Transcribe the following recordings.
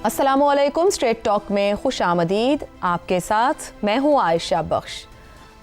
अस्सलामु अलैकुम। Straight talk में खुश आमदीद। आपके साथ मैं हूँ आयशा बख्श।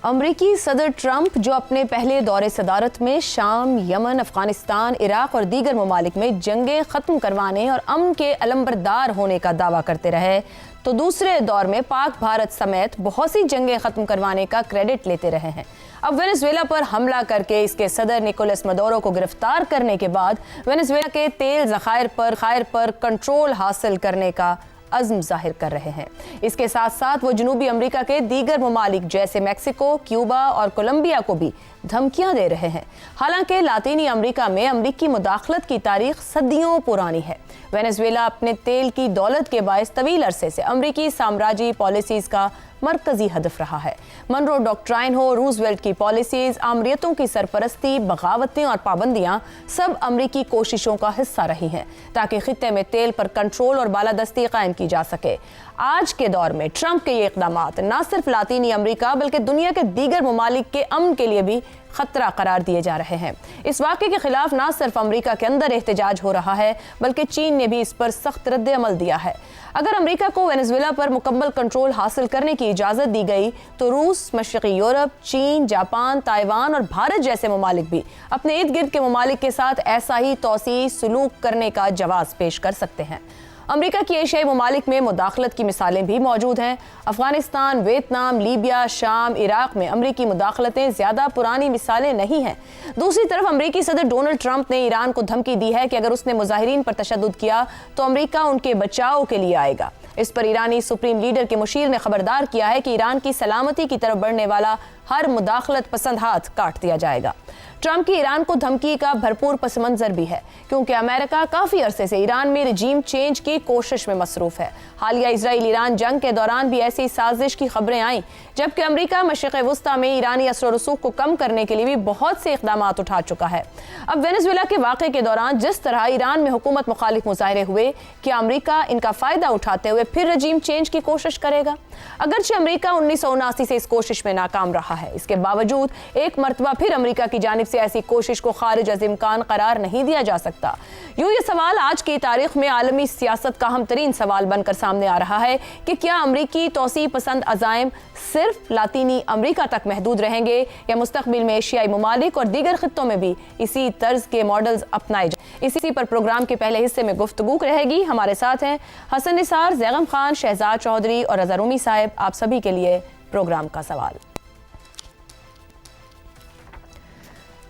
अमरीकी सदर ट्रंप जो अपने पहले दौरे सदारत में शाम, यमन, अफगानिस्तान, इराक और दीगर ममालिक में जंगें ख़त्म करवाने और अमन के अलंबरदार होने का दावा करते रहे, तो दूसरे दौर में पाक भारत समेत बहुत सी जंगें ख़त्म करवाने का क्रेडिट लेते रहे हैं। अब वेनेजुएला पर हमला करके इसके सदर निकोलस मदोरो को गिरफ्तार करने के बाद वेनेजुएला के तेल ज़खायर पर कंट्रोल हासिल करने का अज़्म जाहिर कर रहे हैं। इसके साथ साथ वो जनूबी अमेरिका के दीगर ममालिक जैसे मैक्सिको, क्यूबा और कोलंबिया को भी धमकियां दे रहे हैं। हालांकि लातीनी अमेरिका में अमरीकी मुदाखलत की तारीख सदियों पुरानी है। वेनेजुएला अपने तेल की दौलत के बायस तवील अरसे से अमरीकी साम्राज्यी पॉलिसीज़ का मरकजी हदफ रहा है। मनरो डॉक्ट्राइन हो, रूजवेल्ट की पॉलिसीज, आमरीतों की सरपरस्ती, बगावतें और पाबंदियां सब अमरीकी कोशिशों का हिस्सा रही हैं ताकि खित्ते में तेल पर कंट्रोल और बालादस्ती कायम की जा सके। आज के दौर में ट्रंप के ये इक़दामात न सिर्फ लातीनी अमरीका बल्कि दुनिया के दीगर ममालिक के अमन के लिए भी खतरा करार दिए जा रहे हैं। इस वाक़े के खिलाफ न सिर्फ अमरीका के अंदर एहतजाज हो रहा है बल्कि चीन ने भी इस पर सख्त रद्द अमल दिया है। अगर अमरीका को वेनेजुएला पर मुकम्मल कंट्रोल हासिल करने की इजाज़त दी गई तो रूस, मशरक़ी यूरोप, चीन, जापान, ताइवान और भारत जैसे ममालिक भी अपने इर्द गिर्द के ममालिक के साथ ऐसा ही तौसीई सलूक करने का जवाब पेश कर सकते हैं। अमरीका की एशियाई ममालिक में मुदाखलत की मिसालें भी मौजूद हैं। अफगानिस्तान, वियतनाम, लीबिया, शाम, इराक में अमरीकी मुदाखलतें ज़्यादा पुरानी मिसालें नहीं हैं। दूसरी तरफ अमरीकी सदर डोनाल्ड ट्रंप ने ईरान को धमकी दी है कि अगर उसने मुजाहिरीन पर तशद्दुद किया तो अमरीका उनके बचाव के लिए आएगा। इस पर ईरानी सुप्रीम लीडर के मुशीर ने खबरदार किया है कि ईरान की सलामती की तरफ बढ़ने वाला हर मुदाखलत पसंद हाथ काट दिया जाएगा। ट्रंप की ईरान को धमकी का भरपूर पस मंजर भी है क्योंकि अमेरिका काफ़ी अरसे से ईरान में रजीम चेंज की कोशिश में मसरूफ़ है। हालिया इजराइल ईरान जंग के दौरान भी ऐसी साजिश की खबरें आईं, जबकि अमरीका मशरिक़ वुस्ता में ईरानी असर रसूख को कम करने के लिए भी बहुत से इक़दामात उठा चुका है। अब वेनेजुएला के वाक़े के दौरान जिस तरह ईरान में हुकूमत मुखालिफ मुजाहरे हुए, क्या अमरीका इनका फ़ायदा उठाते हुए फिर रजीम चेंज की कोशिश करेगा? अगरचे अमरीका 1979 से इस कोशिश में नाकाम रहा है, इसके बावजूद एक मरतबा फिर अमरीका की जानिब से ऐसी कोशिश को खारिज अज़ इम्कान करार नहीं दिया जा सकता। यूं ये सवाल आज की तारीख में आलमी सियासत का अहम तरीन सवाल बनकर सामने आ रहा है कि क्या अमरीकी तौसी पसंद अज़ाइम सिर्फ लातीनी अमरीका तक महदूद रहेंगे या मुस्तक़बिल में एशियाई ममालिक और दीगर खित्तों में भी इसी तर्ज के मॉडल्स अपनाए जाए। इसी पर प्रोग्राम के पहले हिस्से में गुफ्तगू रहेगी। हमारे साथ हैं हसन निसार, जैगम खान, शहजाद चौधरी और रज़ा रूमी साहब। आप सभी के लिए प्रोग्राम का सवाल।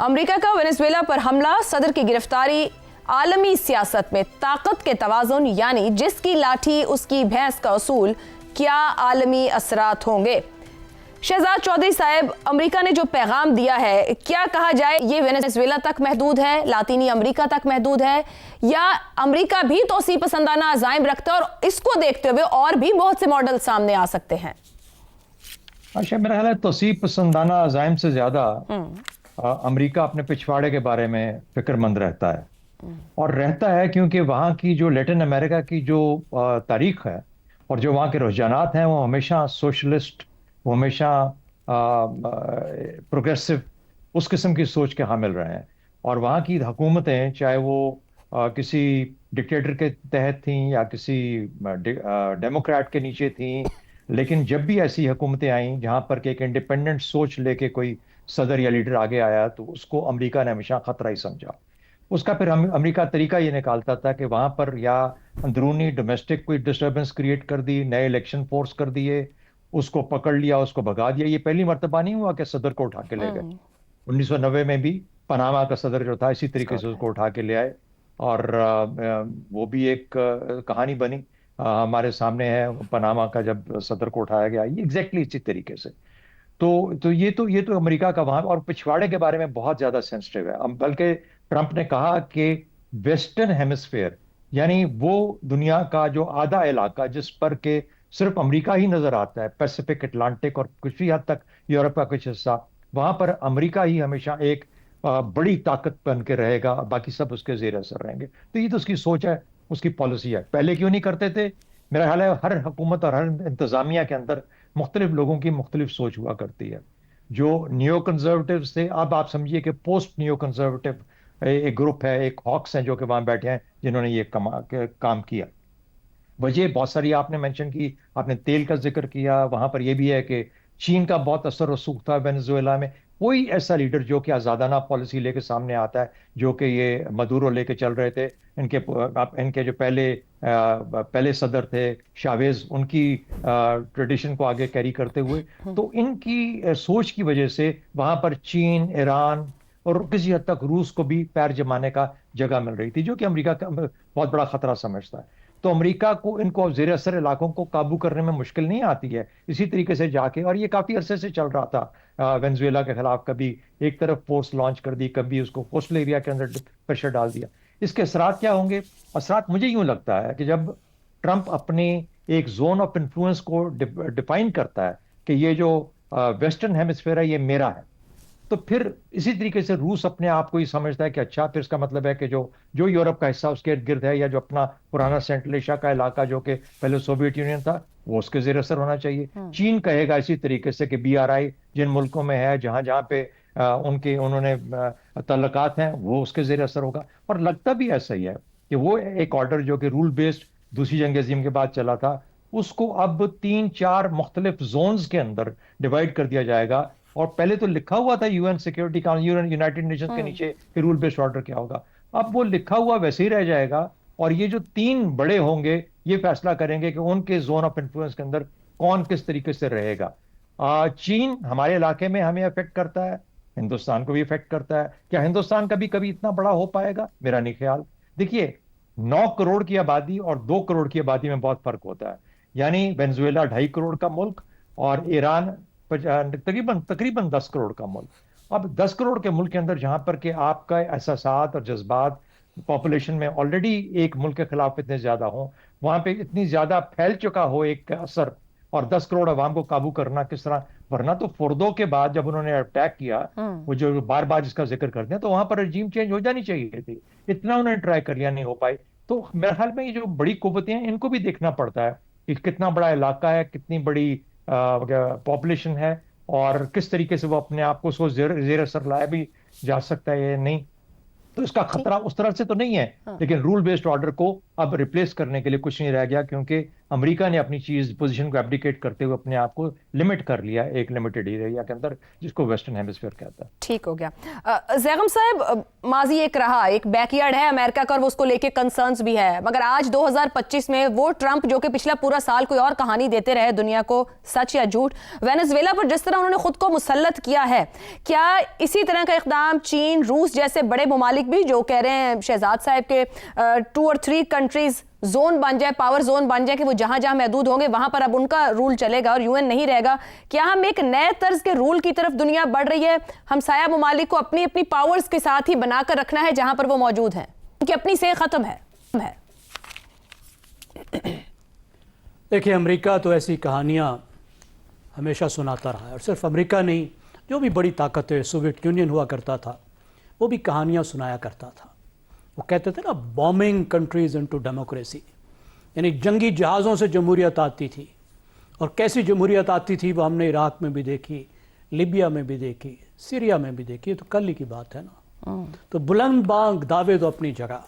अमेरिका का वेनेजुएला पर हमला, सदर की गिरफ्तारी, आलमी सियासत में ताकत के तवाज़ुन यानी जिसकी लाठी उसकी भैंस का असूल, क्या आलमी असरात होंगे? शहजाद चौधरी साहब, अमेरिका ने जो पैगाम दिया है, क्या कहा जाए ये वेनेजुएला तक महदूद है, लातीनी अमेरिका तक महदूद है, या अमेरिका भी तौसी पसंदाना अज़ाइम रखता है और इसको देखते हुए और भी बहुत से मॉडल सामने आ सकते हैं? अच्छा, मेरा ख्याल है तौसी पसंदाना अज़ाइम से ज़्यादा अमेरिका अपने पिछवाड़े के बारे में फिक्रमंद रहता है और रहता है क्योंकि वहाँ की जो लैटिन अमेरिका की जो तारीख है और जो वहाँ के रुझानात हैं वो हमेशा सोशलिस्ट, वो हमेशा प्रोग्रेसिव, उस किस्म की सोच के हामिल रहे हैं। और वहाँ की हुकूमतें चाहे वो किसी डिक्टेटर के तहत थीं या किसी डेमोक्रेट के नीचे थीं, लेकिन जब भी ऐसी हुकूमतें आईं जहाँ पर कि एक इंडिपेंडेंट सोच लेके कोई सदर या लीडर आगे आया तो उसको अमेरिका ने हमेशा खतरा ही समझा। उसका फिर अमेरिका तरीका ये निकालता था कि वहाँ पर या अंदरूनी डोमेस्टिक कोई डिस्टर्बेंस क्रिएट कर दी, नए इलेक्शन फोर्स कर दिए, उसको पकड़ लिया, उसको भगा दिया। ये पहली मर्तबा नहीं हुआ कि सदर को उठा के ले गए। 1990 में भी पनामा का सदर जो था इसी तरीके से उसको उठा के ले आए और वो भी एक कहानी बनी, हमारे सामने है पनामा का जब सदर को उठाया गया, ये एग्जैक्टली इसी तरीके से। तो ये तो अमेरिका का वहां और पिछवाड़े के बारे में बहुत ज्यादा सेंसिटिव है। बल्कि ट्रंप ने कहा कि वेस्टर्न हेमिस्फेयर यानी वो दुनिया का जो आधा इलाका जिस पर के सिर्फ अमेरिका ही नजर आता है, पैसिफिक, अटलांटिक और कुछ ही हद तक यूरोप का कुछ हिस्सा, वहां पर अमेरिका ही हमेशा एक बड़ी ताकत बन के रहेगा, बाकी सब उसके जेर असर रहेंगे। तो ये तो उसकी सोच है, उसकी पॉलिसी है। पहले क्यों नहीं करते थे? मेरा ख्याल है हर हुकूमत और हर इंतजामिया के अंदर मुख्तलिफ लोगों की मुख्तलिफ सोच हुआ करती है। जो नियो कंजर्वेटिव थे, अब आप समझिए कि पोस्ट नियो कंजर्वेटिव एक ग्रुप है, एक हॉक्स हैं जो कि वहां बैठे हैं जिन्होंने ये काम किया। وجہ بہت ساری آپ نے مینشن کی, آپ نے تیل کا ذکر کیا, وہاں پر یہ بھی ہے کہ چین کا بہت اثر رسوخ تھا وینزویلا میں. کوئی ایسا لیڈر جو کہ آزادانہ پالیسی لے کے سامنے آتا ہے, جو کہ یہ مدورو لے کے چل رہے تھے, ان کے جو پہلے صدر تھے شاویز, ان کی ٹریڈیشن کو آگے کیری کرتے ہوئے, تو ان کی سوچ کی وجہ سے وہاں پر چین, ایران اور کسی حد تک روس کو بھی پیر جمانے کا جگہ مل رہی تھی, جو کہ امریکہ کا بہت بڑا خطرہ سمجھتا ہے. تو امریکہ کو ان کو زیر اثر علاقوں کو قابو کرنے میں مشکل نہیں آتی ہے اسی طریقے سے جا کے, اور یہ کافی عرصے سے چل رہا تھا وینزویلا کے خلاف, کبھی ایک طرف فورس لانچ کر دی, کبھی اس کو کوسٹل ایریا کے اندر پریشر ڈال دیا. اس کے اثرات کیا ہوں گے؟ اثرات مجھے یوں لگتا ہے کہ جب ٹرمپ اپنے ایک زون آف انفلوئنس کو ڈیفائن کرتا ہے کہ یہ جو ویسٹرن ہیمسفیئر ہے یہ میرا ہے, تو پھر اسی طریقے سے روس اپنے آپ کو ہی سمجھتا ہے کہ اچھا, پھر اس کا مطلب ہے کہ جو یورپ کا حصہ اس کے ارد گرد ہے, یا جو اپنا پرانا سینٹرل ایشیا کا علاقہ جو کہ پہلے سوویت یونین تھا, وہ اس کے زیر اثر ہونا چاہیے. چین کہے گا اسی طریقے سے کہ BRI جن ملکوں میں ہے, جہاں جہاں پہ انہوں نے تعلقات ہیں, وہ اس کے زیر اثر ہوگا. اور لگتا بھی ایسا ہی ہے کہ وہ ایک آرڈر جو کہ رول بیسڈ دوسری جنگ عظیم کے بعد چلا تھا, اس کو اب 3-4 مختلف زونز کے اندر ڈیوائڈ کر دیا جائے گا. اور پہلے تو لکھا ہوا تھا UN security council, United nations کے نیچے کہ رول بیسڈ آرڈر کیا ہوگا. اب وہ لکھا ہوا ویسے ہی رہ جائے گا, اور یہ جو 3 بڑے ہوں گے یہ فیصلہ کریں گے کہ ان کے زون آف انفلوئنس کے اندر کون کس طریقے سے رہے گا. چین ہمارے علاقے میں ہمیں افیکٹ کرتا ہے, ہندوستان کو بھی افیکٹ کرتا ہے. کیا ہندوستان کبھی اتنا بڑا ہو پائے گا؟ میرا نہیں خیال. دیکھیے 9 کروڑ کی آبادی اور 2 کروڑ کی آبادی میں بہت فرق ہوتا ہے. یعنی وینزویلا 2.5 کروڑ کا ملک اور ایران تقریباً 10 کروڑ کا ملک. اب 10 کروڑ کے ملک کے اندر جہاں پر کہ آپ کا احساسات اور جذبات پاپولیشن میں آلریڈی ایک ملک کے خلاف اتنے زیادہ ہوں, وہاں پہ اتنی زیادہ پھیل چکا ہو ایک اثر, اور 10 کروڑ عوام کو قابو کرنا کس طرح؟ ورنہ تو فوردو کے بعد جب انہوں نے اٹیک کیا, وہ جو بار بار جس کا ذکر کرتے ہیں, تو وہاں پر رجیم چینج ہو جانی چاہیے تھی. اتنا انہوں نے ٹرائی کر لیا, نہیں ہو پائی. تو میرے خیال میں یہ جو بڑی قوتیں ہیں ان کو بھی دیکھنا پڑتا ہے کہ کتنا بڑا علاقہ ہے, کتنی بڑی پاپولیشن ہے, اور کس طریقے سے وہ اپنے آپ کو اس کو زیر اثر لایا بھی جا سکتا ہے یا نہیں. تو اس کا خطرہ اس طرح سے تو نہیں ہے, لیکن رول بیسڈ آرڈر کو اب ریپلیس کرنے کے لیے کچھ نہیں رہ گیا, کیونکہ امریکہ نے اپنی پوزیشن کو ایبڈیکیٹ کرتے ہوئے اپنے آپ کو لمٹ کر لیا ایک لمیٹڈ ایریا کے اندر, جس کو ویسٹرن ہیمسفیئر کہتا ہے. ٹھیک ہو گیا. زیغم صاحب, ماضی ایک رہا, ایک بیک یارڈ ہے امریکہ کا, اور وہ اس کو لے کے کنسرنز بھی ہے, مگر آج 2025 میں وہ ٹرمپ جو کہ پچھلا پورا سال کوئی اور کہانی دیتے رہے دنیا کو, سچ یا جھوٹ, وینزویلا پر جس طرح انہوں نے خود کو مسلط کیا ہے, کیا اسی طرح کا اقدام چین, روس جیسے بڑے ممالک بھی جو کہہ رہے ہیں شہزاد صاحب کے 2 اور 3 کنٹریز زون بن جائے, پاور زون بن جائے, کہ وہ جہاں جہاں محدود ہوں گے وہاں پر اب ان کا رول چلے گا اور UN نہیں رہے گا, کیا ہم ایک نئے طرز کے رول کی طرف دنیا بڑھ رہی ہے؟ ہمسایہ ممالک کو اپنی اپنی پاورز کے ساتھ ہی بنا کر رکھنا ہے جہاں پر وہ موجود ہیں, ان کی اپنی سے ختم ہے. دیکھیں, امریکہ تو ایسی کہانیاں ہمیشہ سناتا رہا ہے, اور صرف امریکہ نہیں, جو بھی بڑی طاقت ہے, سوویت یونین ہوا کرتا تھا, وہ بھی کہانیاں سنایا کرتا تھا. وہ کہتے تھے نا, بومنگ کنٹریز انٹو ڈیموکریسی, یعنی جنگی جہازوں سے جمہوریت آتی تھی. اور کیسی جمہوریت آتی تھی وہ ہم نے عراق میں بھی دیکھی, لیبیا میں بھی دیکھی, سیریا میں بھی دیکھی. یہ تو کل ہی کی بات ہے نا. تو بلند بانگ دعوے تو اپنی جگہ,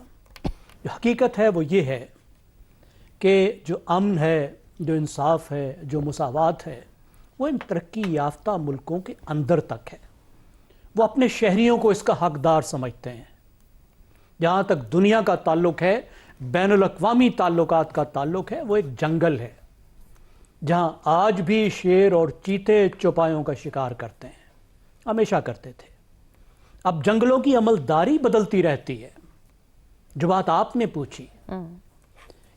جو حقیقت ہے وہ یہ ہے کہ جو امن ہے, جو انصاف ہے, جو مساوات ہے, وہ ان ترقی یافتہ ملکوں کے اندر تک ہے. وہ اپنے شہریوں کو اس کا حقدار سمجھتے ہیں. جہاں تک دنیا کا تعلق ہے, بین الاقوامی تعلقات کا تعلق ہے, وہ ایک جنگل ہے جہاں آج بھی شیر اور چیتے چوپایوں کا شکار کرتے ہیں, ہمیشہ کرتے تھے. اب جنگلوں کی عملداری بدلتی رہتی ہے. جو بات آپ نے پوچھی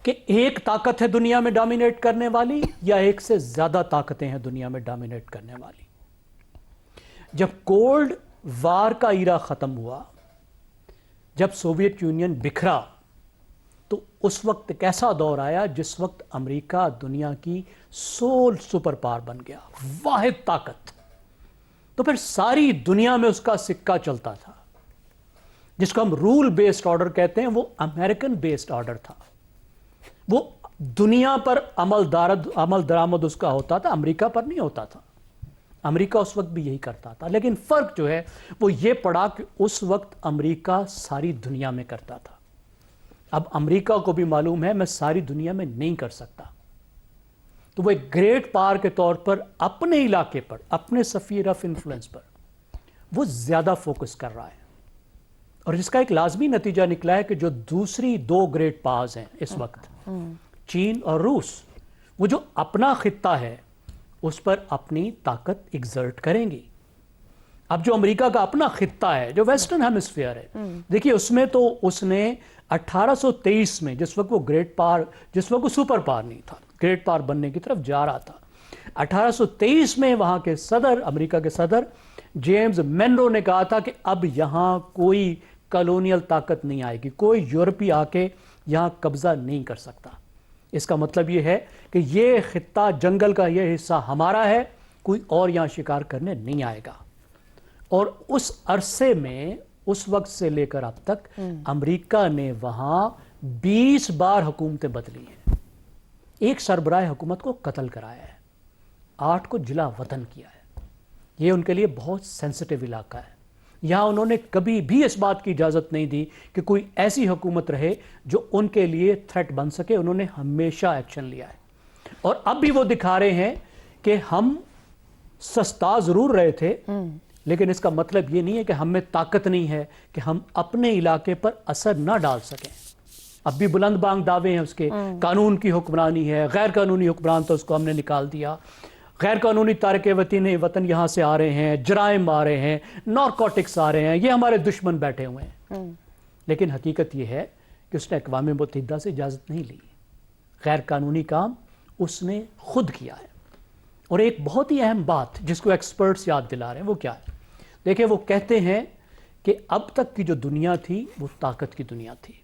کہ ایک طاقت ہے دنیا میں ڈومینیٹ کرنے والی, یا ایک سے زیادہ طاقتیں ہیں دنیا میں ڈومینیٹ کرنے والی. جب کولڈ وار کا ایرا ختم ہوا, جب سوویت یونین بکھرا, تو اس وقت ایک ایسا دور آیا جس وقت امریکہ دنیا کی سول سپر پاور بن گیا, واحد طاقت. تو پھر ساری دنیا میں اس کا سکہ چلتا تھا. جس کو ہم رول بیسڈ آرڈر کہتے ہیں, وہ امریکن بیسڈ آرڈر تھا. وہ دنیا پر عمل درآمد اس کا ہوتا تھا, امریکہ پر نہیں ہوتا تھا. امریکہ اس وقت بھی یہی کرتا تھا, لیکن فرق جو ہے وہ یہ پڑا کہ اس وقت امریکہ ساری دنیا میں کرتا تھا. अब अमेरिका को भी मालूम है मैं सारी दुनिया में नहीं कर सकता, तो वो एक ग्रेट पावर के तौर पर अपने इलाके पर, अपने स्फीयर ऑफ इन्फ्लुएंस पर वो ज्यादा फोकस कर रहा है। और जिसका एक लाजमी नतीजा निकला है कि जो दूसरी दो ग्रेट पावर्स हैं इस वक्त, चीन और रूस, वो जो अपना खित्ता है उस पर अपनी ताकत एग्जर्ट करेंगी। अब जो अमेरिका का अपना खित्ता है, जो वेस्टर्न हेमिस्फीयर है, देखिए उसमें तो उसने 1823 में, जिस वक्त वो ग्रेट पावर, जिस वक्त वो सुपर पावर नहीं था, ग्रेट पावर बनने की तरफ जा रहा था, 1823 में वहां के सदर, अमेरिका के सदर जेम्स मेनरो ने कहा था कि अब यहां कोई कॉलोनियल ताकत नहीं आएगी, कोई यूरोपीय आके यहां कब्जा नहीं कर सकता। इसका मतलब यह है कि ये खित्ता, जंगल का ये हिस्सा हमारा है, कोई और यहां शिकार करने नहीं आएगा। और उस अरसे में, उस वक्त से लेकर अब तक अमेरिका ने वहां 20 बार हुकूमतें बदली हैं, एक सरबराह हुकूमत को कत्ल कराया है, 8 को जिला वतन किया है। ये उनके लिए बहुत सेंसिटिव इलाका है। यहां उन्होंने कभी भी इस बात की इजाजत नहीं दी कि कोई ऐसी हुकूमत रहे जो उनके लिए थ्रेट बन सके। उन्होंने हमेशा एक्शन लिया है और अब भी वो दिखा रहे हैं कि हम सस्ता जरूर रहे थे, लेकिन इसका मतलब ये नहीं है कि हम में ताकत नहीं है कि हम अपने इलाके पर असर ना डाल सकें। अब भी बुलंद बांग दावे हैं उसके, कानून की हुक्मरानी है, गैर कानूनी हुक्मरान तो उसको हमने निकाल दिया, गैर कानूनी तारके वतन यहाँ से आ रहे हैं, जराइम आ रहे हैं, नारकोटिक्स आ रहे हैं, ये हमारे दुश्मन बैठे हुए हैं। लेकिन हकीकत ये है कि उसने अक़वाम मुत्तहिदा से इजाज़त नहीं ली, गैर कानूनी काम उसने खुद किया है। और एक बहुत ही अहम बात जिसको एक्सपर्ट्स याद दिला रहे हैं वो क्या है, देखिए वो कहते हैं कि अब तक की जो दुनिया थी वो ताकत की दुनिया थी,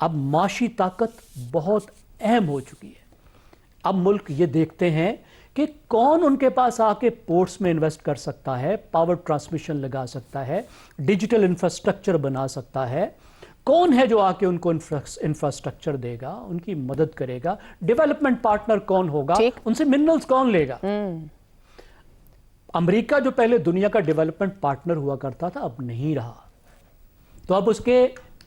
अब माशी ताकत बहुत अहम हो चुकी है। अब मुल्क ये देखते हैं कि कौन उनके पास आके पोर्ट्स में इन्वेस्ट कर सकता है, पावर ट्रांसमिशन लगा सकता है, डिजिटल इंफ्रास्ट्रक्चर बना सकता है, कौन है जो आके उनको इंफ्रास्ट्रक्चर देगा, उनकी मदद करेगा, डेवलपमेंट पार्टनर कौन होगा, उनसे मिनरल्स कौन लेगा। अमेरिका जो पहले दुनिया का डेवलपमेंट पार्टनर हुआ करता था अब नहीं रहा, तो अब उसके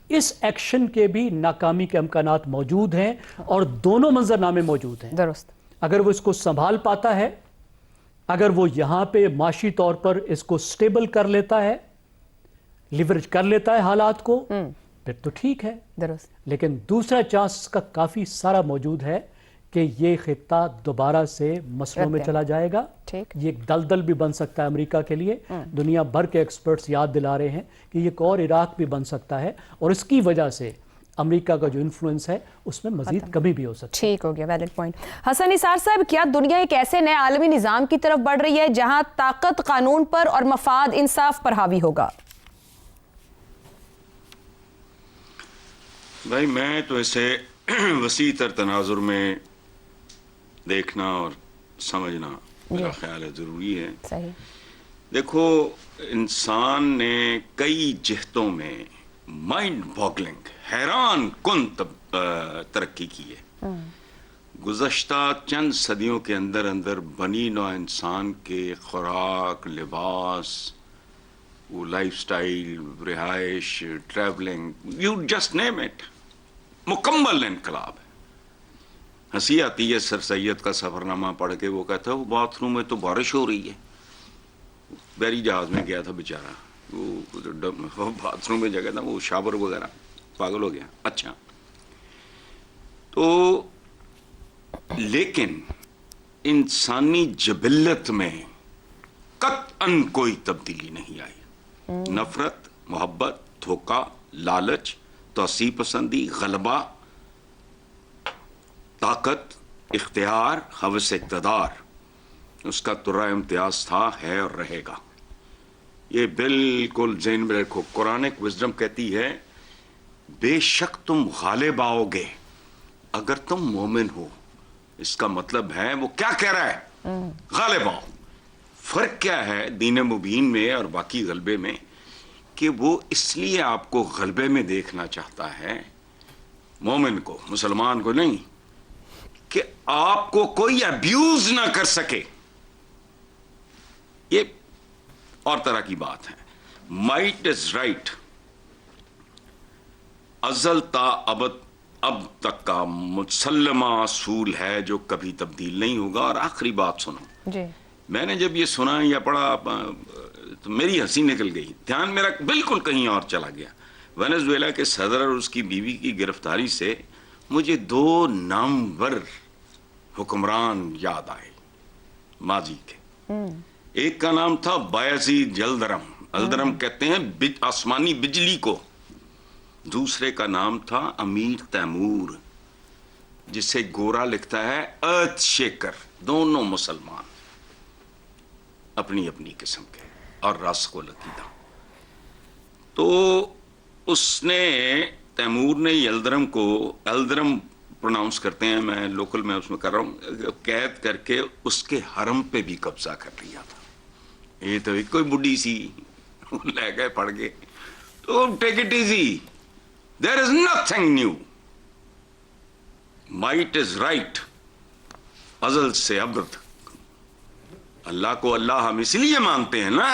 इस एक्शन के भी नाकामी के इम्कानात मौजूद हैं और दोनों मंजरनामे मौजूद हैं। दुरुस्त। अगर वो इसको संभाल पाता है, अगर वो यहां पे माशी तौर पर इसको स्टेबल कर लेता है, लिवरेज कर लेता है हालात को, फिर तो ठीक है। दुरुस्त। लेकिन दूसरा चांस का काफी सारा मौजूद है कि ये खित्ता दोबारा से मसलों में चला जाएगा। ठीक। ये एक दलदल भी बन सकता है अमेरिका के लिए। दुनिया भर के एक्सपर्ट्स याद दिला रहे हैं कि ये एक और इराक भी बन सकता है और इसकी वजह से अमेरिका का जो इन्फ्लुएंस है उसमें मजीद कमी भी हो सकती है। ठीक हो गया, वैलिड पॉइंट। हसन निसार साहब, क्या दुनिया एक ऐसे नए आलमी निज़ाम की तरफ बढ़ रही है जहां ताकत कानून पर और मफाद इंसाफ पर हावी होगा? भाई मैं तो इसे वसी तर तनाजुर में देखना और समझना मेरा ख्याल है ज़रूरी है। सही। देखो, इंसान ने कई जिहतों में माइंड बॉगलिंग, हैरान कुन तरक्की की है। गुज़श्ता चंद सदियों के अंदर अंदर बनी नौ इंसान के खुराक, लिबास, वो लाइफस्टाइल, रिहाइश, travelling, you just name it, मुकम्मल इनकलाब है। हंसी आती है सर सैयद का सफरनामा पढ़ के, वो कहता है वो बाथरूम में तो बारिश हो रही है। बैरी जहाज में गया था बेचारा, वो बाथरूम में जगह था, वो शावर वगैरह, पागल हो गया। अच्छा, तो लेकिन इंसानी जबिल्लत में कतअन कोई तब्दीली नहीं आई। नफरत, मोहब्बत, धोखा, लालच, तौसी पसंदी, गलबा, ताकत, इख्तियार, हवस इक़्तिदार, उसका तुर्रा इम्तियाज था, है और रहेगा। ये बिल्कुल ज़हन में रखो। कुरानिक विज़डम कहती है बेशक तुम गालिब आओगे अगर तुम मोमिन हो। इसका मतलब है, वो क्या कह रहा है, गालिब आओ। फर्क क्या है दीन मुबीन में और बाकी गलबे में, कि वो इसलिए आपको गलबे में देखना चाहता है, मोमिन को, मुसलमान को नहीं, कि आपको कोई अब्यूज ना कर सके। ये और तरह की बात है। Might is right. अज़ल ता अब तक का मुसल्लमा असूल है जो कभी तब्दील नहीं होगा। और आखिरी बात सुनो जी, मैंने जब ये सुना या पढ़ा तो मेरी हंसी निकल गई, ध्यान मेरा बिल्कुल कहीं और चला गया। वेनेजुएला के सदर और उसकी बीवी की गिरफ्तारी से मुझे 2 नामवर हुक्मरान याद आए माजी के। एक का नाम था बायज़ीद जल्दरम, अल्दरम कहते हैं आसमानी बिजली को। दूसरे का नाम था अमीर तैमूर, जिसे गोरा लिखता है अर्थ शेकर। दोनों मुसलमान, अपनी अपनी किस्म के और रास्को लकीदा। तो उसने तैमूर ने यल्दरम को, एल्दरम प्रोनाउंस करते हैं, मैं लोकल में उसमें कर रहा हूँ, कैद करके उसके हरम पे भी कब्जा कर लिया था। ये तो एक कोई बुढ़ी सी ले गए पड़ गए। तो take it easy, there is nothing new, might is right, अजल से अब तक। अल्लाह को अल्लाह हम इसलिए मानते हैं ना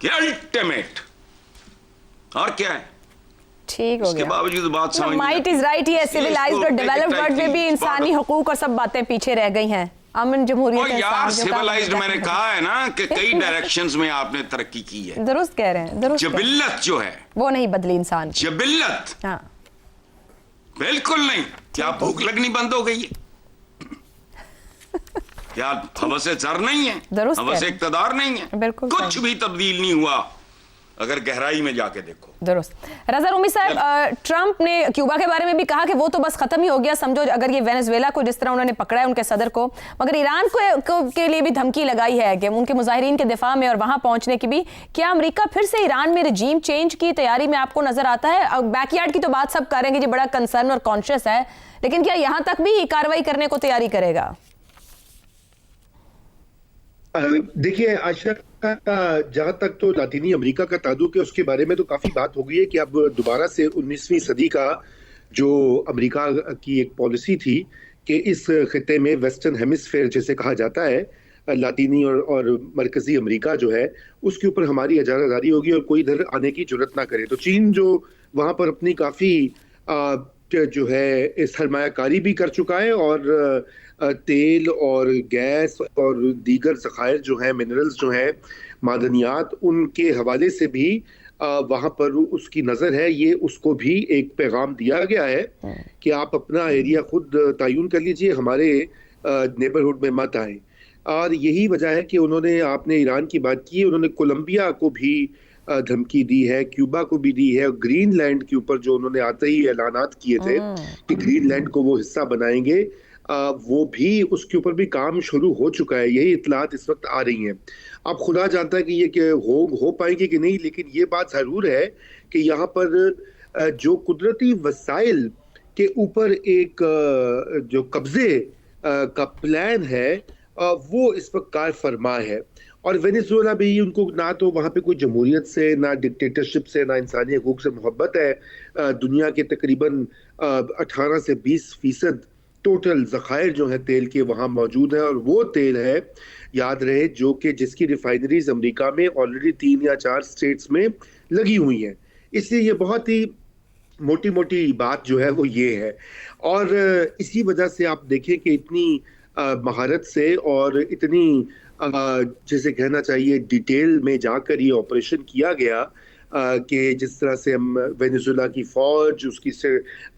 कि अल्टीमेट, और क्या है। ठीक हो इसके गया। बावजूद बात समझ माइट इज राइट, ये सिविलाइज्ड और डेवलप्ड वर्ल्ड में भी इंसानी हकूक और सब बातें पीछे रह गई हैं। अमन जमहूरियत और यार सिविलाइज्ड मैंने कहा है ना कि कई डायरेक्शंस में आपने तरक्की की है। दुरुस्त कह रहे हैं, दुरुस्त। जबिल्लत जो है वो नहीं बदली इंसान की। जबिल्लत हाँ, बिल्कुल नहीं। क्या भूख लगनी बंद हो गई है? क्या हवसे सर नहीं है? दुरुस्त कह हवसे रहे हैं। इक़्तिदार नहीं है? बिल्कुल कुछ भी तब्दील नहीं हुआ अगर गहराई में जाके देखो। दुरुस्त। रज़ा रूमी साहब, ट्रंप ने क्यूबा के बारे में भी कहा कि वो तो बस खत्म ही हो गया, समझो अगर ये वेनेजुएला को जिस तरह उन्होंने पकड़ा है उनके सदर को, मगर ईरान के लिए भी धमकी लगाई है कि उनके मुजाहिरीन के दिफा में और वहां पहुंचने की भी। क्या अमेरिका फिर से ईरान में रजीम चेंज की तैयारी में आपको नजर आता है? बैकयार्ड की तो बात सब करेंगे जी, बड़ा कंसर्न और कॉन्शियस है, लेकिन क्या यहां तक भी कार्रवाई करने को तैयारी करेगा? देखिए आशा का जहां तक तो लातीनी अमेरिका का ताल्लुक है उसके बारे में तो काफी बात हो गई है कि अब दोबारा से 19वीं सदी का जो अमेरिका की एक पॉलिसी थी कि इस खिते में वेस्टर्न हेमिस्फेयर जैसे कहा जाता है, लातीनी और मरकजी अमेरिका जो है उसके ऊपर हमारी इजारादारी होगी और कोई इधर आने की जरूरत ना करे। तो चीन जो वहां पर अपनी काफी जो है सरमायाकारी भी कर चुका है और तेल और गैस और दीगर ज़खायर जो हैं, मिनरल्स जो हैं, मादनियात, उनके हवाले से भी वहाँ पर उसकी नज़र है। ये उसको भी एक पैगाम दिया गया है कि आप अपना एरिया खुद तयन कर लीजिए, हमारे नेबरहुड में मत आए। और यही वजह है कि उन्होंने, आपने ईरान की बात की, उन्होंने कोलंबिया को भी धमकी दी है, क्यूबा को भी दी है, और ग्रीनलैंड के ऊपर जो उन्होंने आते ही ऐलानात किए थे कि ग्रीनलैंड को वो हिस्सा बनाएंगे, वो भी उसके ऊपर भी काम शुरू हो चुका है। यही इतलात इस वक्त आ रही हैं। अब खुदा जानता है कि ये हो पाएगी कि नहीं, लेकिन ये बात ज़रूर है कि यहाँ पर जो कुदरती वसाइल के ऊपर एक जो कब्जे का प्लान है वो इस वक्त कार फरमा है। और वेनेजुएला भी, उनको ना तो वहाँ पे कोई जमहूरियत से, ना डिक्टेटरशिप से, ना इंसानी हकूक से मोहब्बत है। दुनिया के तकरीबन 18 से 20% टोटल ज़खायर जो है तेल के वहाँ मौजूद है, और वो तेल है, याद रहे, जो कि जिसकी रिफाइनरीज अमेरिका में ऑलरेडी 3 या 4 स्टेट्स में लगी हुई हैं। इसलिए ये बहुत ही मोटी मोटी बात जो है वो ये है। और इसी वजह से आप देखें कि इतनी महारत से और इतनी जैसे कहना चाहिए डिटेल में जाकर ये ऑपरेशन किया गया कि जिस तरह से हम वेनेजुएला की फौज, उसकी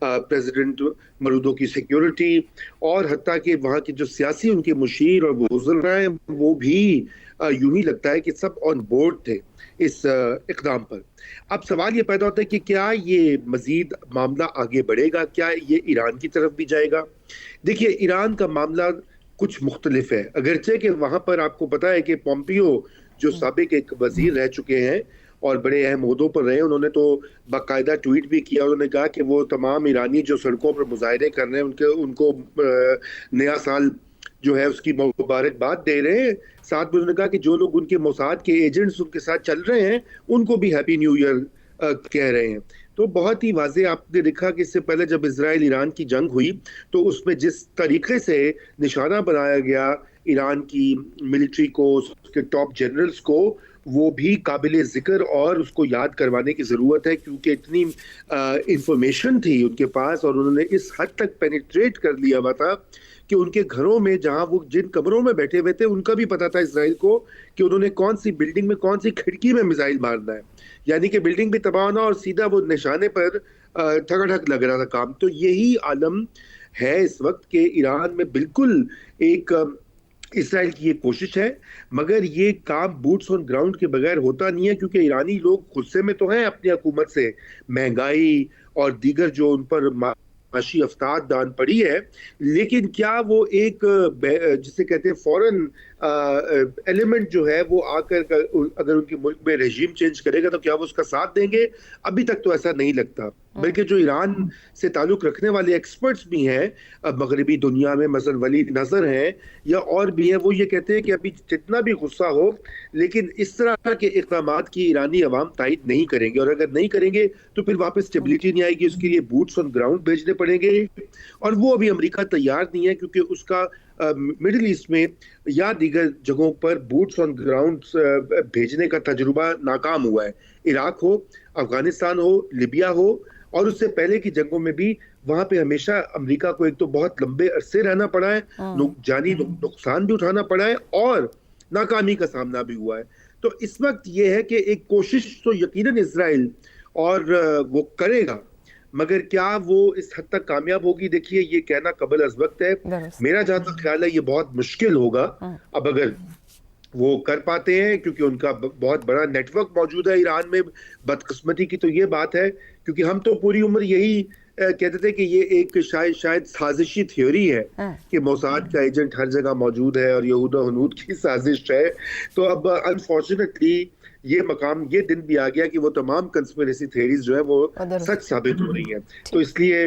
प्रेसिडेंट मरूदो की सिक्योरिटी, और हत्ता कि वहाँ के जो सियासी उनके मुशीर और वज़रा हैं, वो भी यूं ही लगता है कि सब ऑन बोर्ड थे इस इक़दाम पर। अब सवाल ये पैदा होता है कि क्या ये मज़ीद मामला आगे बढ़ेगा, क्या ये ईरान की तरफ भी जाएगा? देखिए, ईरान का मामला कुछ मुख्तलिफ है, अगरचे कि वहाँ पर आपको पता है कि पोम्पियो जो साबिक एक वज़ीर रह चुके हैं और बड़े अहम ओहदों पर रहे, उन्होंने तो बाकायदा ट्वीट भी किया। उन्होंने कहा कि वो तमाम ईरानी जो सड़कों पर मुजाहरे कर रहे हैं उनको नया साल जो है उसकी मुबारकबाद दे रहे हैं। साथ में उन्होंने कहा कि जो लोग उनके मोसाद के एजेंट्स उनके साथ चल रहे हैं उनको भी हैप्पी न्यू ईयर कह रहे हैं। तो बहुत ही वाज़ेह आपने देखा कि इससे पहले जब इजराइल ईरान की जंग हुई तो उसमें जिस तरीके से निशाना बनाया गया ईरान की मिलिट्री को, उसके टॉप जनरल्स को, وہ بھی قابل ذکر اور اس کو یاد کروانے کی ضرورت ہے، کیونکہ اتنی انفارمیشن تھی ان کے پاس اور انہوں نے اس حد تک پینیٹریٹ کر لیا ہوا تھا کہ ان کے گھروں میں جہاں وہ جن کمروں میں بیٹھے ہوئے تھے ان کا بھی پتا تھا اسرائیل کو کہ انہوں نے کون سی بلڈنگ میں کون سی کھڑکی میں میزائل مارنا ہے، یعنی کہ بلڈنگ بھی تباہ ہونا اور سیدھا وہ نشانے پر ٹھگا ٹھگ لگ رہا تھا کام. تو یہی عالم ہے اس وقت کہ ایران میں بالکل ایک اسرائیل کی یہ کوشش ہے، مگر یہ کام بوٹس آن گراؤنڈ کے بغیر ہوتا نہیں ہے، کیونکہ ایرانی لوگ غصے میں تو ہیں اپنی حکومت سے، مہنگائی اور دیگر جو ان پر معاشی افتاد دان پڑی ہے، لیکن کیا وہ ایک جسے کہتے ہیں فورن ایلیمنٹ جو ہے وہ آ کر اگر ان کے ملک میں رژیم چینج کرے گا تو کیا وہ اس کا ساتھ دیں گے؟ ابھی تک تو ایسا نہیں لگتا. بلکہ جو ایران سے تعلق رکھنے والے ایکسپرٹس بھی ہیں مغربی دنیا میں، مثلا ولید نظر ہیں یا اور بھی ہیں، وہ یہ کہتے ہیں کہ ابھی جتنا بھی غصہ ہو لیکن اس طرح کے اقدامات کی ایرانی عوام تائید نہیں کریں گے، اور اگر نہیں کریں گے تو پھر واپس اسٹیبلٹی نہیں آئے گی. اس کے لیے بوٹس آن گراؤنڈ بھیجنے پڑیں گے، اور وہ ابھی امریکہ تیار نہیں ہے، کیونکہ اس کا مڈل ایسٹ میں یا دیگر جگہوں پر بوٹس آن گراؤنڈ بھیجنے کا تجربہ ناکام ہوا ہے. عراق ہو، افغانستان ہو، لیبیا ہو، اور اس سے پہلے کی جنگوں میں بھی وہاں پہ ہمیشہ امریکہ کو ایک تو بہت لمبے عرصے رہنا پڑا ہے، جانی نقصان بھی اٹھانا پڑا ہے، اور ناکامی کا سامنا بھی ہوا ہے. تو اس وقت یہ ہے کہ ایک کوشش تو یقیناً اسرائیل اور وہ کرے گا، مگر کیا وہ اس حد تک کامیاب ہوگی؟ دیکھیے یہ کہنا قبل از وقت ہے. میرا جہاں تک خیال ہے یہ بہت مشکل ہوگا. اب اگر وہ کر پاتے ہیں، کیونکہ ان کا بہت بڑا نیٹ ورک موجود ہے ایران میں، بدقسمتی کی تو یہ بات ہے، کیونکہ ہم تو پوری عمر یہی کہتے تھے کہ یہ ایک شاید سازشی تھیوری ہے کہ موساد کا ایجنٹ ہر جگہ موجود ہے اور یہود و ہنود کی سازش ہے. تو اب انفارچونیٹلی یہ مقام، یہ دن بھی آ گیا کہ وہ تمام کنسپریسی تھیوریز جو ہے وہ سچ ثابت ہو رہی ہیں. تو اس لیے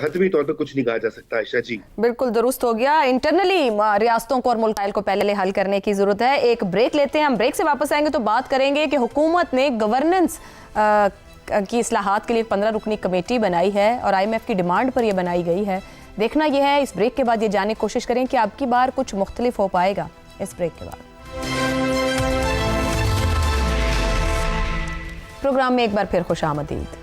حتمی طور پہ کچھ نہیں کہا جا سکتا. عائشہ جی بالکل درست ہو گیا. انٹرنلی ریاستوں کو اور ملک کو پہلے حل کرنے کی ضرورت ہے. ایک بریک لیتے ہیں. ہم بریک سے واپس آئیں گے تو بات کریں گے کہ حکومت نے گورننس کی اصلاحات کے لیے 15 رکنی کمیٹی بنائی ہے اور IMF کی ڈیمانڈ پر یہ بنائی گئی ہے. دیکھنا یہ ہے، اس بریک کے بعد یہ جاننے کی کوشش کریں کہ اب کی بار کچھ مختلف ہو پائے گا. اس بریک کے بعد پروگرام میں ایک بار پھر خوش آمدید.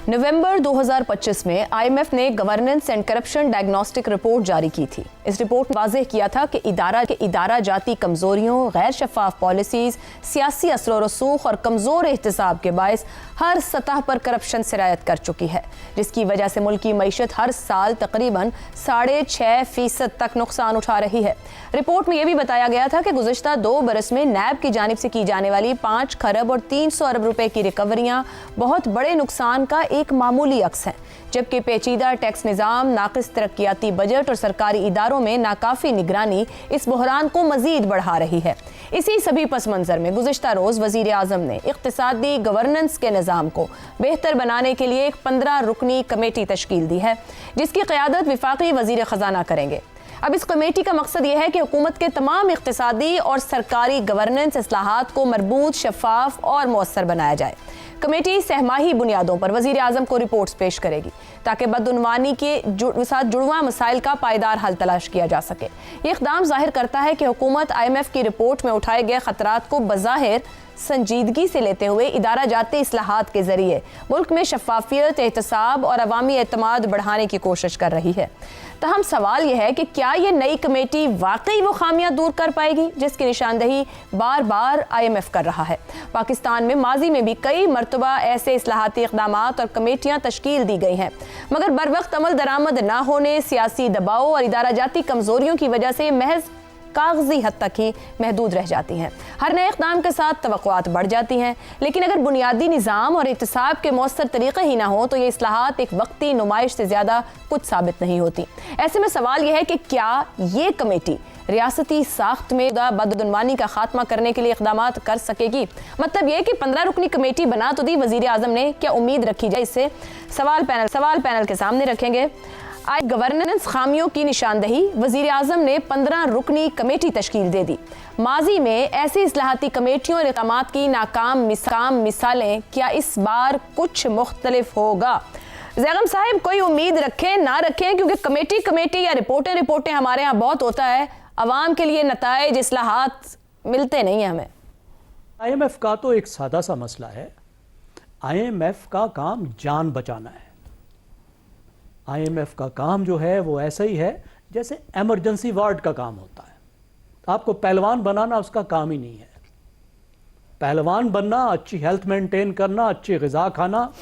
نومبر 2025 میں IMF نے governance and corruption diagnostic report جاری کی تھی. اس رپورٹ نے واضح کیا تھا کہ ادارہ جاتی کمزوریوں، غیر شفاف پالیسیز، سیاسی اثر و رسوخ اور کمزور احتساب کے باعث ہر سطح پر کرپشن سرایت کر چکی ہے، جس کی وجہ سے ملک کی معیشت ہر سال تقریباً 6.5% تک نقصان اٹھا رہی ہے. رپورٹ میں یہ بھی بتایا گیا تھا کہ گزشتہ 2 برس میں نیب کی جانب سے کی جانے والی 5 کھرب اور 300 ارب روپے کی ریکوریاں بہت بڑے نقصان کا ایک معمولی عکس ہے، جبکہ پیچیدہ ٹیکس نظام، ناقص ترقیاتی بجٹ اور سرکاری اداروں میں ناکافی نگرانی اس بحران کو مزید بڑھا رہی ہے. اسی سبھی پس منظر میں گزشتہ روز وزیر اعظم نے اقتصادی گورننس کے نظام کو بہتر بنانے کے لیے ایک 15 رکنی کمیٹی تشکیل دی ہے، جس کی قیادت وفاقی وزیر خزانہ کریں گے. اب اس کمیٹی کا مقصد یہ ہے کہ حکومت کے تمام اقتصادی اور سرکاری گورننس اصلاحات کو مربوط، شفاف اور مؤثر بنایا جائے. کمیٹی سہ ماہی بنیادوں پر وزیر اعظم کو رپورٹس پیش کرے گی تاکہ بدعنوانی کے ساتھ جڑواں مسائل کا پائیدار حل تلاش کیا جا سکے. یہ اقدام ظاہر کرتا ہے کہ حکومت IMF کی رپورٹ میں اٹھائے گئے خطرات کو بظاہر سنجیدگی سے لیتے ہوئے ادارہ جاتی اصلاحات کے ذریعے ملک میں شفافیت، احتساب اور عوامی اعتماد بڑھانے کی کوشش کر رہی ہے. تاہم سوال یہ ہے کہ کیا یہ نئی کمیٹی واقعی وہ خامیاں دور کر پائے گی جس کی نشاندہی بار بار IMF کر رہا ہے؟ پاکستان میں ماضی میں بھی کئی مرتبہ ایسے اصلاحاتی اقدامات اور کمیٹیاں تشکیل دی گئی ہیں، مگر بروقت عمل درآمد نہ ہونے، سیاسی دباؤ اور ادارہ جاتی کمزوریوں کی وجہ سے محض کاغذی حد تک ہی محدود رہ جاتی ہیں. ہر نئے اقدام کے ساتھ توقعات بڑھ جاتی ہیں، لیکن اگر بنیادی نظام اور احتساب کے مؤثر طریقے ہی نہ ہوں تو یہ اصلاحات ایک وقتی نمائش سے زیادہ کچھ ثابت نہیں ہوتی. ایسے میں سوال یہ ہے کہ کیا یہ کمیٹی ریاستی ساخت میں بدعنوانی کا خاتمہ کرنے کے لیے اقدامات کر سکے گی؟ مطلب یہ کہ 15 رکنی کمیٹی بنا تو دی وزیر اعظم نے، کیا امید رکھی جائے؟ اس سے سوال پینل کے سامنے رکھیں گے. گورننس خامیوں کی نشاندہی، وزیر اعظم نے 15 رکنی کمیٹی تشکیل دے دی. ماضی میں ایسی اصلاحاتی کمیٹیوں اور اقدامات کی ناکام مثالیں، کیا اس بار کچھ مختلف ہوگا؟ زیغم صاحب، کوئی امید رکھیں نہ رکھیں، کیونکہ کمیٹی یا رپورٹیں ہمارے ہاں بہت ہوتا ہے، عوام کے لیے نتائج، اصلاحات ملتے نہیں ہیں ہمیں. IMF का तो एक सादा सा मसला है, IMF का काम जान बचाना है। IMF का काम जो है वो ऐसा ही है जैसे एमरजेंसी वार्ड का काम होता है। आपको पहलवान बनाना उसका काम ही नहीं है। पहलवान बनना, अच्छी हेल्थ मेंटेन करना, अच्छी ग़िज़ा खाना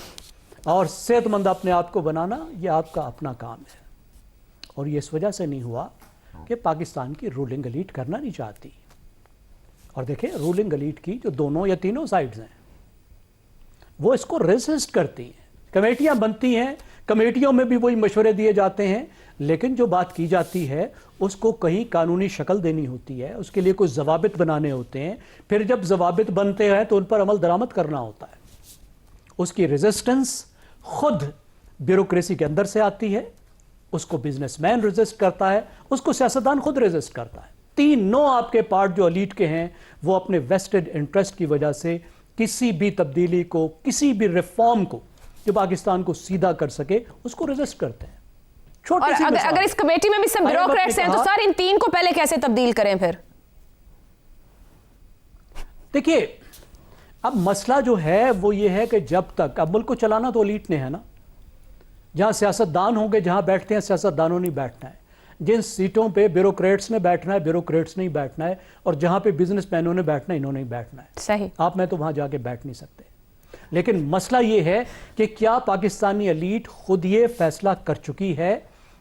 और सेहतमंद अपने आप को बनाना, ये आपका अपना काम है। और ये इस वजह से नहीं हुआ कि पाकिस्तान की रूलिंग एलीट करना नहीं चाहती। और देखिए, रूलिंग एलीट की जो दोनों या तीनों साइड्स हैं वो इसको रेसिस्ट करती हैं। कमेटियां बनती हैं, कमेटियों में भी वही मशवरे दिए जाते हैं, लेकिन जो बात की जाती है उसको कहीं कानूनी शक्ल देनी होती है, उसके लिए कुछ ज़वाबित बनाने होते हैं। फिर जब ज़वाबित बनते हैं तो उन पर अमल दरामद करना होता है। उसकी रेजिस्टेंस खुद ब्यूरोक्रेसी के अंदर से आती है, उसको बिजनेसमैन रेजिस्ट करता है, उसको सियासतदान खुद रेजिस्ट करता है। तीनों आपके पार्ट जो एलीट के हैं वो अपने वेस्टेड इंटरेस्ट की वजह से किसी भी तब्दीली को, किसी भी रिफॉर्म को जो पाकिस्तान को सीधा कर सके उसको रेजिस्ट करते हैं। छोटी और सी अगर इस कमेटी में भी सब ब्यूरोक्रेट्स हैं तो सर इन तीन को पहले कैसे तब्दील करें फिर? देखिए, अब मसला जो है वो ये है कि जब तक, अब मुल्क को चलाना तो एलीट ने है ना, जहां सियासतदान होंगे, जहां बैठते हैं सियासतदानों ने बैठना है, जिन सीटों पे ब्यूरोक्रेट्स ने बैठना है ब्यूरोक्रेट्स ने ही बैठना है, और जहां पे बिजनेसमैनों ने बैठना है इन्होंने ही बैठना है। सही। आप मैं तो वहां जाके बैठ नहीं सकते। लेकिन मसला ये है कि क्या पाकिस्तानी एलीट खुद ये फैसला कर चुकी है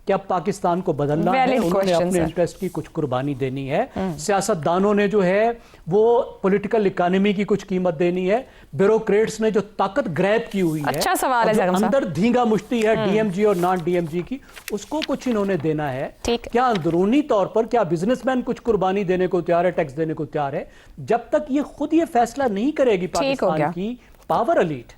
कि अब पाकिस्तान को बदलना है, उन्होंने अपने इंटरेस्ट की कुछ कुर्बानी देनी है। सियासतदानों ने जो है वो पॉलिटिकल इकोनॉमी की कुछ कीमत देनी है, ब्यूरोक्रेट्स ने जो ताकत ग्रैब की हुई है, अच्छा सवाल है, अंदर धींगा मुश्ती है DMG और नॉन DMG की, उसको कुछ इन्होंने देना है। क्या अंदरूनी तौर पर क्या बिजनेसमैन कुछ कुर्बानी देने को तैयार है, टैक्स देने को तैयार है? जब तक ये खुद ये फैसला नहीं करेगी पाकिस्तान की पावर एलीट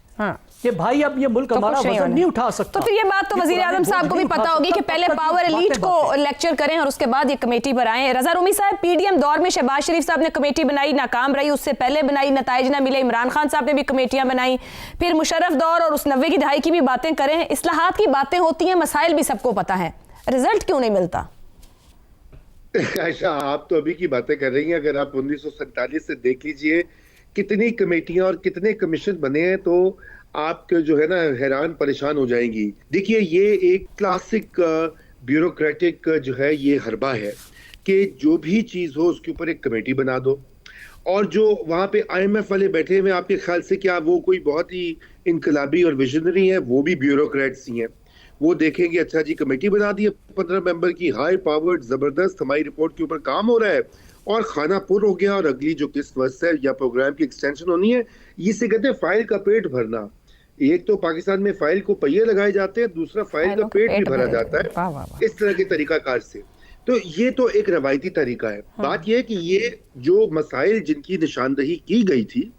कि भाई अब ये मुल्क हमारा वजन नहीं उठा सकता, तो फिर ये बात तो वजीर आजम साहब को भी पता होगी कि पहले पावर एलीट को लेक्चर करें और उसके बाद ये कमेटी पर आए। रजा रूमी साहब, PDM दौर में शहबाज शरीफ साहब ने कमेटी बनाई, नाकाम रही, उससे पहले बनाई, नताइज ना मिले, इमरान खान साहब ने भी कमेटियां बनाई, फिर मुशर्रफ दौर और उस 90 की दहाई की भी बातें करें, इस्लाहात की बातें होती हैं, मसाइल भी सबको पता है, रिजल्ट क्यों नहीं मिलता? अच्छा, आप तो अभी की बातें कर रही हैं। अगर आप 1947 से देख लीजिए कितनी कमेटियां और कितने कमीशन बने हैं तो आप जो है ना हैरान परेशान हो जाएंगी। देखिए, ये एक क्लासिक ब्यूरोक्रेटिक जो है ये हरबा है कि जो भी चीज़ हो उसके ऊपर एक कमेटी बना दो, और जो वहाँ पे IMF वाले बैठे हुए, आपके ख्याल से क्या वो कोई बहुत ही इनकलाबी और विजनरी है? वो भी ब्यूरोक्रेट्स ही हैं। वो देखेंगे अच्छा जी कमेटी बना दी है 15 मेंबर की, हाई पावर्ड, जबरदस्त, हमारी रिपोर्ट के ऊपर काम हो रहा है और खाना पुर हो गया, और अगली जो किस्त वस्त है या प्रोग्राम की एक्सटेंशन होनी है, इसे कहते हैं फाइल का पेट भरना। एक तो पाकिस्तान में फाइल को पहिए लगाए जाते हैं, दूसरा फाइल का पेट भी भरा जाता है इस तरह के तरीकाकार से। तो ये तो एक रवायती तरीका है। बात यह है कि ये जो मसाइल जिनकी निशानदही की गई थी,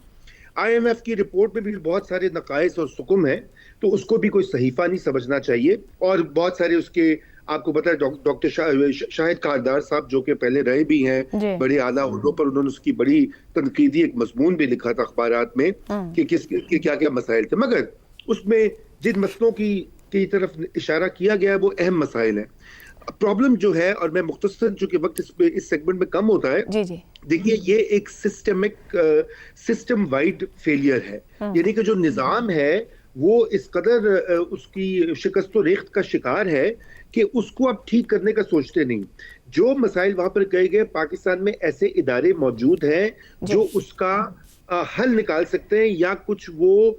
IMF की रिपोर्ट में भी बहुत सारे नकाइस और सुकुम है, तो उसको भी कोई सहीफा नहीं समझना चाहिए। और बहुत सारे उसके, आपको पता है डॉक्टर शाहिद कारदार साहब जो कि पहले रहे भी हैं बड़े आला ओहदों पर, उन्होंने उसकी बड़ी तनकीदी एक मजमून भी लिखा था अखबारात में कि क्या क्या मसाइल थे, मगर उसमें जिन मसलों की तरफ इशारा किया गया है वो अहम मसाइल है। प्रॉब्लम जो है, और मैं मुख्तसर चूंकि वक्त इस सेगमेंट में कम होता है, देखिए ये एक सिस्टम वाइड फेलियर है। यानी कि जो निज़ाम है वो इस कदर उसकी शिकस्त रेख्त का शिकार है कि उसको आप ठीक करने का सोचते नहीं। जो मसाइल वहां पर कहे गए, पाकिस्तान में ऐसे इदारे मौजूद हैं जो उसका हल निकाल सकते हैं या कुछ वो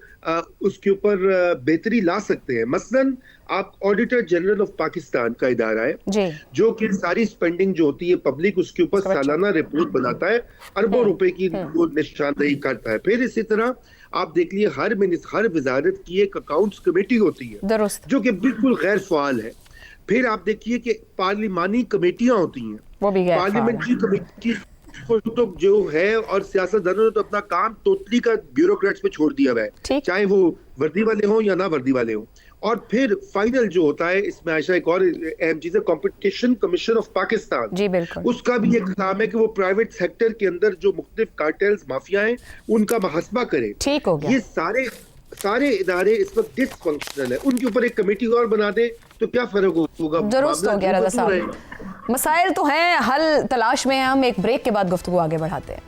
उसके ऊपर बेहतरी ला सकते हैं। मसलन आप ऑडिटर जनरल ऑफ पाकिस्तान का इदारा है जो कि सारी स्पेंडिंग जो होती है पब्लिक, उसके ऊपर सालाना रिपोर्ट बनाता है, अरबों रुपए की वो निशानदेही करता है। फिर इसी तरह आप देख लिए हर वजारत की एक अकाउंट्स कमेटी होती है जो कि बिल्कुल गैर फाल है। फिर आप देखिए कि पार्लिमानी कमेटियां होती हैं, पार्लियामेंट्री कमेटी तो जो है, और सियासतदानों ने तो अपना काम टोटली का ब्यूरोक्रेट्स पे छोड़ दिया है, चाहे वो वर्दी वाले हों या ना वर्दी वाले हों। और फिर फाइनल जो होता है इसमें आयशा एक और अहम चीज है, कंपटीशन कमीशन ऑफ पाकिस्तान, जी बिल्कुल, उसका भी एक काम है कि वो प्राइवेट सेक्टर के अंदर जो मुख्तलिफ कार्टेल्स माफिया हैं उनका मुहासबा करे। ठीक हो गया। ये सारे इदारे इस वक्त डिसफंक्शनल है, उनके ऊपर एक कमेटी और बना दे तो क्या फर्क होगा? दुरुस्त हो गया रजा साहब, मसाइल तो हैं, हल तलाश में हैं। हम एक ब्रेक के बाद गुफ्तगू आगे बढ़ाते हैं।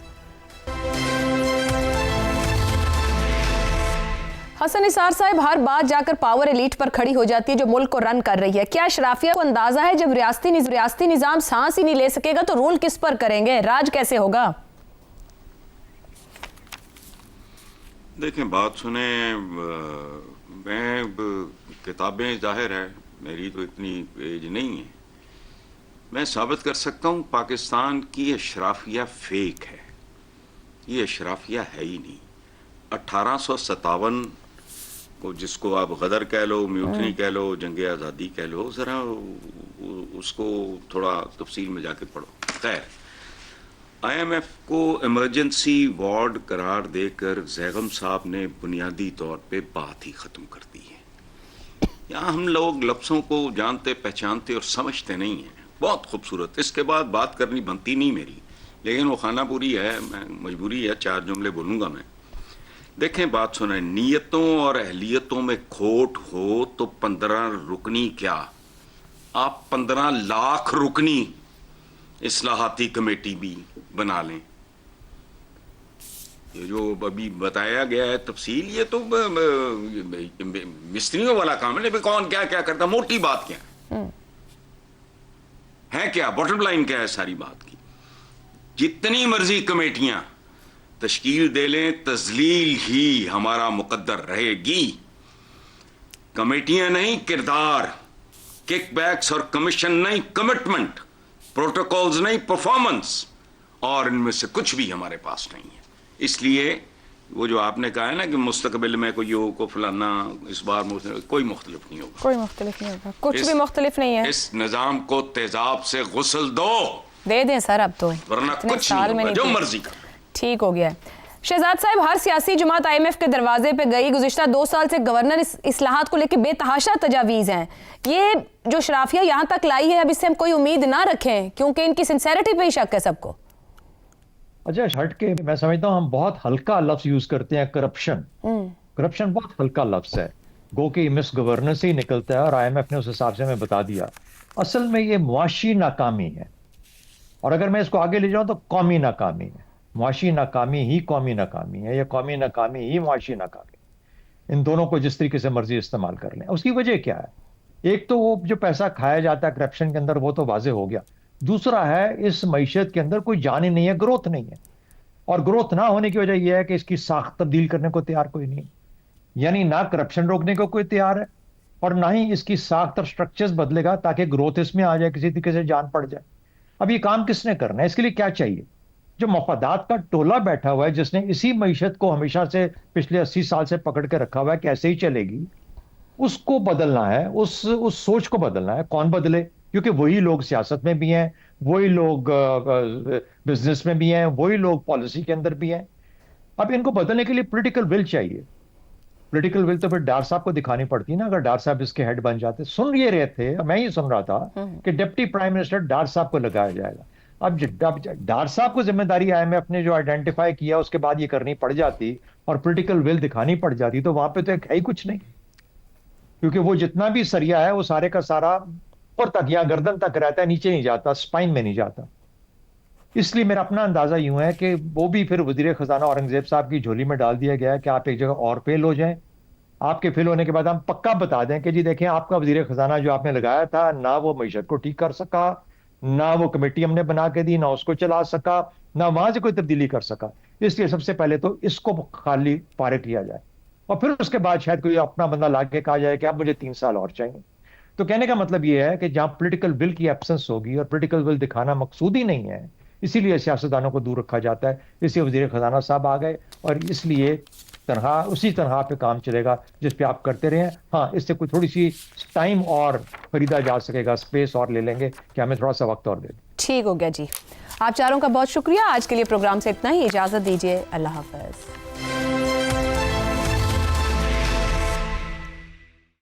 हसन निसार साहब, हर बात जाकर पावर एलीट पर खड़ी हो जाती है जो मुल्क को रन कर रही है। क्या अशराफिया को अंदाजा है जब रियासती निजाम सांस ही नहीं ले सकेगा तो रूल किस पर करेंगे, राज कैसे होगा? देखें, बात सुने, मैं किताबें जाहिर है मेरी तो इतनी एज नहीं है, मैं साबित कर सकता हूँ पाकिस्तान की अशराफिया फेक है, ये अशराफिया है ही नहीं। 1857 को जिसको आप गदर कह लो, म्यूटनी कह लो, जंग आज़ादी कह लो, ज़रा उसको थोड़ा तफसील में जाके पढ़ो। खैर, IMF को इमरजेंसी वार्ड करार देकर ज़ैगम साहब ने बुनियादी तौर पे बात ही ख़त्म कर दी है। यहाँ हम लोग लफ्ज़ों को जानते पहचानते और समझते नहीं हैं। बहुत खूबसूरत, इसके बाद बात करनी बनती नहीं मेरी, लेकिन वो खाना पूरी है, मैं मजबूरी है, 4 जुमले बोलूँगा मैं। देखें, बात सुने, नीयतों और अहलियतों में खोट हो तो 15 रुकनी क्या, आप 15 लाख रुकनी इस्लाहाती कमेटी भी बना लें। ये जो अभी बताया गया है तफसील, ये तो मिस्त्रियों वाला काम है। कौन क्या क्या करता, मोटी बात क्या है, क्या बॉटम लाइन क्या है सारी बात की। जितनी मर्जी कमेटियां तश्कील दे लें, तजलील ही हमारा मुकद्दर रहेगी। कमेटियां नहीं, किरदार, किकबैक्स और कमीशन नहीं, कमिटमेंट, प्रोटोकॉल्स नहीं, परफॉर्मेंस, और इनमें से कुछ भी हमारे पास नहीं है। इसलिए वो जो आपने कहा है ना कि मुस्तकबिल में कोई हो को फलाना, इस बार कोई मुख्तलिफ नहीं होगा, कोई मुख्तलिफ नहीं होगा, कुछ भी मुख्तलिफ नहीं है। इस निजाम को तेजाब से गुस्ल दे दें सर, अब तो वरना कुछ नहीं होगा, जो मर्जी का। ठीक हो गया है। शहजाद साहब, हर सियासी जमात IMF के दरवाजे पे गई, गुज़िश्ता 2 साल से गवर्नर इस्लाहात को लेकर बेतहाशा तजावीज़ हैं। ये जो शराफिया यहाँ तक लाई है, अब इससे हम कोई उम्मीद ना रखें क्योंकि इनकी सिंसेरिटी पे ही शक है सबको। अच्छा, हट के मैं समझता हूँ हम बहुत हल्का लफ्ज यूज करते हैं, करप्शन। करप्शन बहुत हल्का लफ्ज है, गो कि मिस गवर्नर से ही निकलता है, और IMF ने उस हिसाब से हमें बता दिया। असल में ये मुआशी नाकामी है, और अगर मैं इसको आगे ले जाऊं तो कौमी नाकामी है। मुआशी नाकामी ही कौमी नाकामी है, या कौमी नाकामी ही मुआशी नाकामी। इन दोनों को जिस तरीके से मर्जी इस्तेमाल कर लें। उसकी वजह क्या है? एक तो वो जो पैसा खाया जाता है करप्शन के अंदर, वो तो वाजे हो गया। दूसरा है, इस मईशत के अंदर कोई जान ही नहीं है, ग्रोथ नहीं है। और ग्रोथ ना होने की वजह यह है कि इसकी साख तब्दील करने को तैयार कोई नहीं, यानी ना करप्शन रोकने को कोई तैयार है, और ना ही इसकी साख्त और स्ट्रक्चर्स बदलेगा ताकि ग्रोथ इसमें आ जाए, किसी तरीके से जान पड़ जाए। अब ये काम किसने करना है? इसके लिए क्या चाहिए? जो मफादात का टोला बैठा हुआ है, जिसने इसी मईशत को हमेशा से पिछले 80 साल से पकड़ के रखा हुआ है कि ऐसे ही चलेगी, उसको बदलना है, उस सोच को बदलना है। कौन बदले? क्योंकि वही लोग सियासत में भी हैं, वही लोग बिजनेस में भी हैं, वही लोग पॉलिसी के अंदर भी हैं। अब इनको बदलने के लिए पॉलिटिकल विल चाहिए। पॉलिटिकल विल तो फिर डार साहब को दिखानी पड़ती ना, अगर डार साहब इसके हेड बन जाते। सुन ये रहे थे, मैं ही सुन रहा था कि डिप्टी प्राइम मिनिस्टर डार साहब को लगाया जाएगा। अब डार साहब को जिम्मेदारी IMF ने जो आइडेंटिफाई किया, उसके बाद ये करनी पड़ जाती और पॉलिटिकल विल दिखानी पड़ जाती, तो वहां पे तो है ही कुछ नहीं। क्योंकि वो जितना भी सरिया है वो सारे का सारा ऊपर तक या गर्दन तक रहता है, नीचे नहीं जाता, स्पाइन में नहीं जाता। इसलिए मेरा अपना अंदाजा यूं है कि वो भी फिर वजीर खजाना औरंगजेब साहब की झोली में डाल दिया गया है कि आप एक जगह और फेल हो जाएं। आपके फेल होने के बाद हम पक्का बता दें कि जी देखें, आपका वजीर खजाना जो आपने लगाया था, ना वो मईशत को ठीक कर सका, ना वो कमेटी हमने बना के दी, ना उसको चला सका, ना वहां से कोई तब्दीली कर सका। इसलिए सबसे पहले तो इसको खाली फारिग किया जाए, और फिर उसके बाद शायद कोई अपना बंदा ला के कहा जाए कि अब मुझे 3 साल और चाहिए। तो कहने का मतलब ये है कि जहां पॉलिटिकल विल की एब्सेंस होगी, और पॉलिटिकल विल दिखाना मकसूद ही नहीं है, इसीलिए सियासतदानों को दूर रखा जाता है। इसलिए वजीर खजाना साहब आ गए, और इसलिए उसी तरह पे काम चलेगा जिस पे आप करते रहे। हाँ, इससे कोई थोड़ी सी टाइम और खरीदा जा सकेगा, स्पेस और ले लेंगे कि हमें थोड़ा सा वक्त और दे दें। ठीक हो गया जी, आप चारों का बहुत शुक्रिया। आज के लिए प्रोग्राम से इतना ही, इजाजत दीजिए, अल्लाह हाफ़िज़।